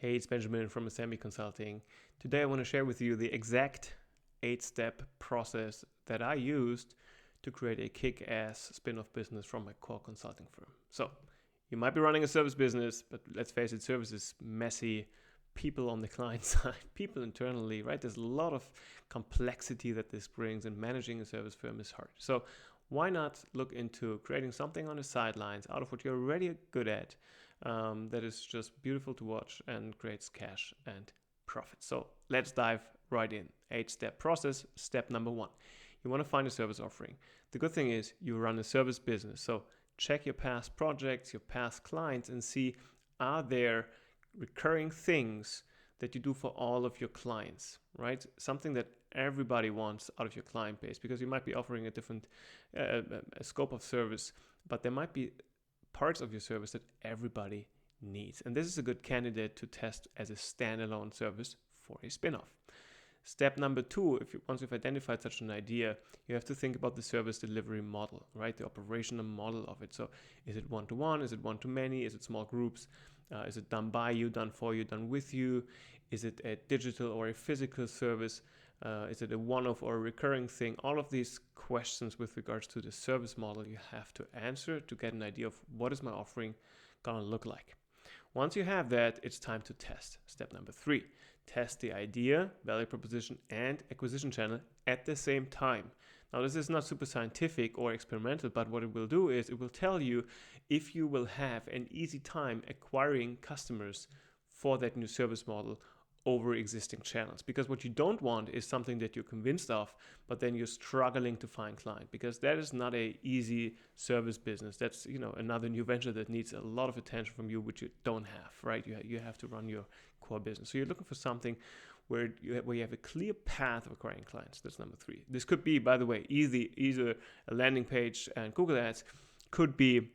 Hey, it's Benjamin from Assembly Consulting. Today I want to share with you the exact 8-step process that I used to create a kick-ass spin-off business from my core consulting firm. So, you might be running a service business, but let's face it, service is messy. People on the client side, people internally, right? There's a lot of complexity that this brings, and managing a service firm is hard. So, why not look into creating something on the sidelines out of what you're already good at, that is just beautiful to watch and creates cash and profit. So let's dive right in. 8-step process. Step number 1. You want to find a service offering. The good thing is you run a service business. So check your past projects, your past clients, and see, are there recurring things that you do for all of your clients, right? Something that everybody wants out of your client base, because you might be offering a different scope of service, but there might be parts of your service that everybody needs. And this is a good candidate to test as a standalone service for a spin-off. Step number 2, once you've identified such an idea, you have to think about the service delivery model, right? The operational model of it. So is it one-to-one? Is it one-to-many? Is it small groups? Is it done by you, done for you, done with you? Is it a digital or a physical service? Is it a one-off or a recurring thing? All of these questions with regards to the service model you have to answer to get an idea of what is my offering gonna look like. Once you have that, it's time to test. Step number 3, test the idea, value proposition, and acquisition channel at the same time. Now, this is not super scientific or experimental, but what it will do is it will tell you if you will have an easy time acquiring customers for that new service model over existing channels. Because what you don't want is something that you're convinced of, but then you're struggling to find client, because that is not a easy service business. That's, another new venture that needs a lot of attention from you, which you don't have, right? You have to run your core business. So you're looking for something where you have a clear path of acquiring clients. That's number 3. This could be, by the way, either a landing page and Google Ads, could be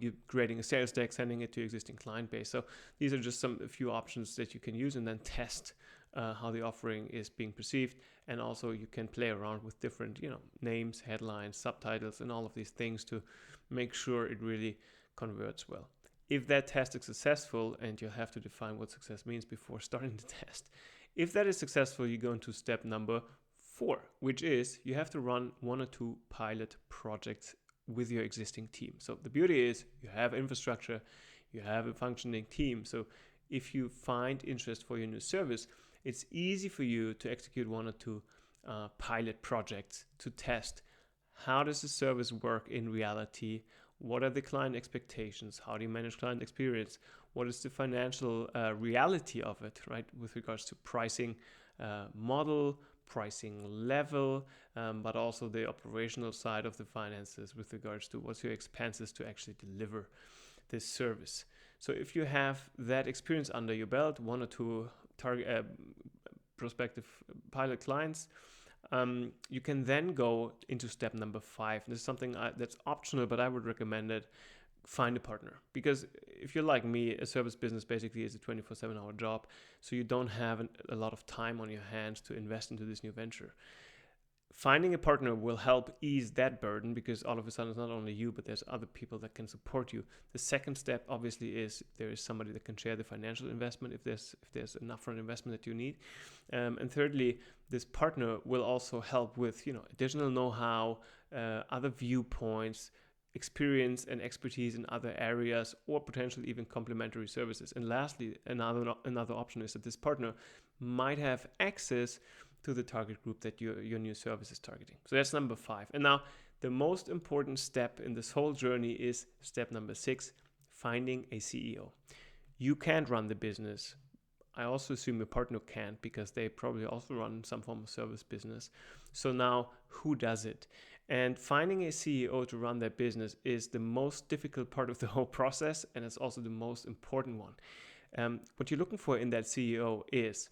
you creating a sales deck, sending it to your existing client base. So these are just a few options that you can use, and then test how the offering is being perceived. And also you can play around with different, names, headlines, subtitles, and all of these things to make sure it really converts well. If that test is successful, and you'll have to define what success means before starting the test. If that is successful, you go into step number 4, which is you have to run 1 or 2 pilot projects with your existing team. So the beauty is you have infrastructure, you have a functioning team. So if you find interest for your new service, it's easy for you to execute 1 or 2 pilot projects to test how does the service work in reality, what are the client expectations, how do you manage client experience, what is the financial reality of it, right, with regards to pricing model, pricing level, but also the operational side of the finances with regards to what's your expenses to actually deliver this service. So if you have that experience under your belt, 1 or 2 target prospective pilot clients, you can then go into step number 5. This is something that's optional, but I would recommend it. Find a partner, because if you're like me, a service business basically is a 24/7 hour job, so you don't have a lot of time on your hands to invest into this new venture. Finding a partner will help ease that burden, because all of a sudden it's not only you, but there's other people that can support you. The second step obviously is there is somebody that can share the financial investment if there's enough for an investment that you need. And thirdly, this partner will also help with additional know-how, other viewpoints, experience and expertise in other areas, or potentially even complementary services. And lastly, another option is that this partner might have access to the target group that your new service is targeting. So that's number 5. And now the most important step in this whole journey is step number 6, finding a CEO. You can't run the business. I also assume your partner can't, because they probably also run some form of service business. So now who does it? And finding a CEO to run that business is the most difficult part of the whole process, and it's also the most important one. What you're looking for in that CEO is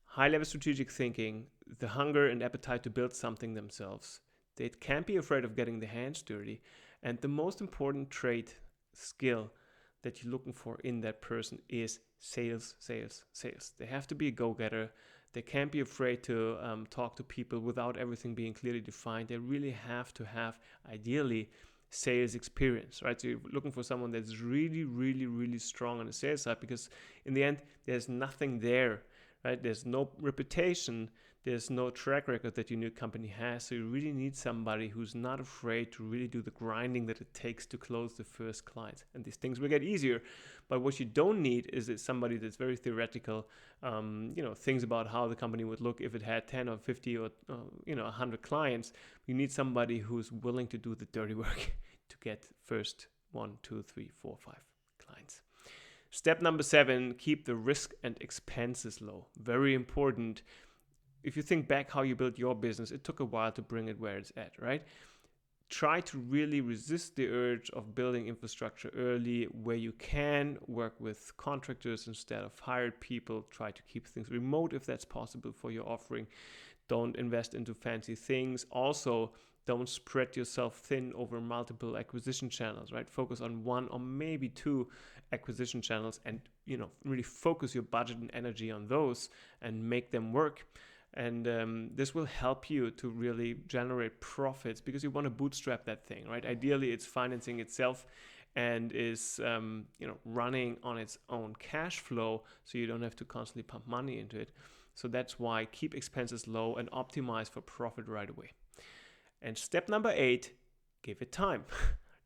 high-level strategic thinking, the hunger and appetite to build something themselves. They can't be afraid of getting their hands dirty. And the most important trait, skill that you're looking for in that person is sales, sales, sales. They have to be a go-getter. They can't be afraid to talk to people without everything being clearly defined. They really have to have, ideally, sales experience, right? So you're looking for someone that's really, really, really strong on the sales side, because in the end, there's nothing there, right? There's no reputation, there's no track record that your new company has. So you really need somebody who's not afraid to really do the grinding that it takes to close the first client. And these things will get easier. But what you don't need is somebody that's very theoretical, things about how the company would look if it had 10 or 50 or 100 clients. You need somebody who's willing to do the dirty work to get first 1, 2, 3, 4, 5 clients. Step number 7, keep the risk and expenses low. Very important. If you think back how you built your business, it took a while to bring it where it's at, right? Try to really resist the urge of building infrastructure early where you can. Work with contractors instead of hired people. Try to keep things remote if that's possible for your offering. Don't invest into fancy things. Also, don't spread yourself thin over multiple acquisition channels, right? Focus on 1 or maybe 2 acquisition channels and, really focus your budget and energy on those and make them work. And this will help you to really generate profits, because you want to bootstrap that thing, right? Ideally, it's financing itself and is running on its own cash flow, so you don't have to constantly pump money into it. So that's why keep expenses low and optimize for profit right away. And step number 8, give it time.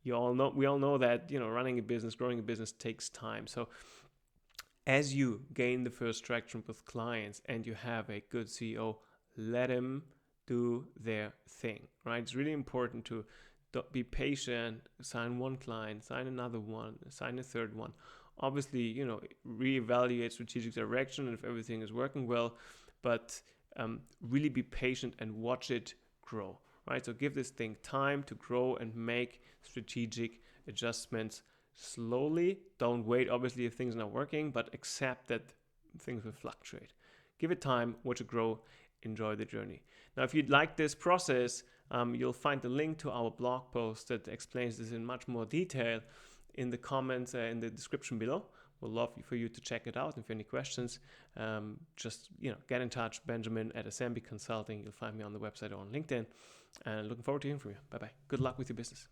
We all know that running a business, growing a business takes time. So as you gain the first traction with clients and you have a good CEO, let them do their thing, right? It's really important to be patient, sign 1 client, sign another one, sign a third one. Obviously, reevaluate strategic direction and if everything is working well, but really be patient and watch it grow, right? So give this thing time to grow and make strategic adjustments slowly. Don't wait, obviously, if things are not working, but accept that things will fluctuate. Give it time, watch it grow, enjoy the journey. Now, if you'd like this process, you'll find the link to our blog post that explains this in much more detail in the comments, in the description below. We'd love for you to check it out. If you have any questions, just get in touch, Benjamin at Assembly Consulting. You'll find me on the website or on LinkedIn. And looking forward to hearing from you. Bye-bye. Good luck with your business.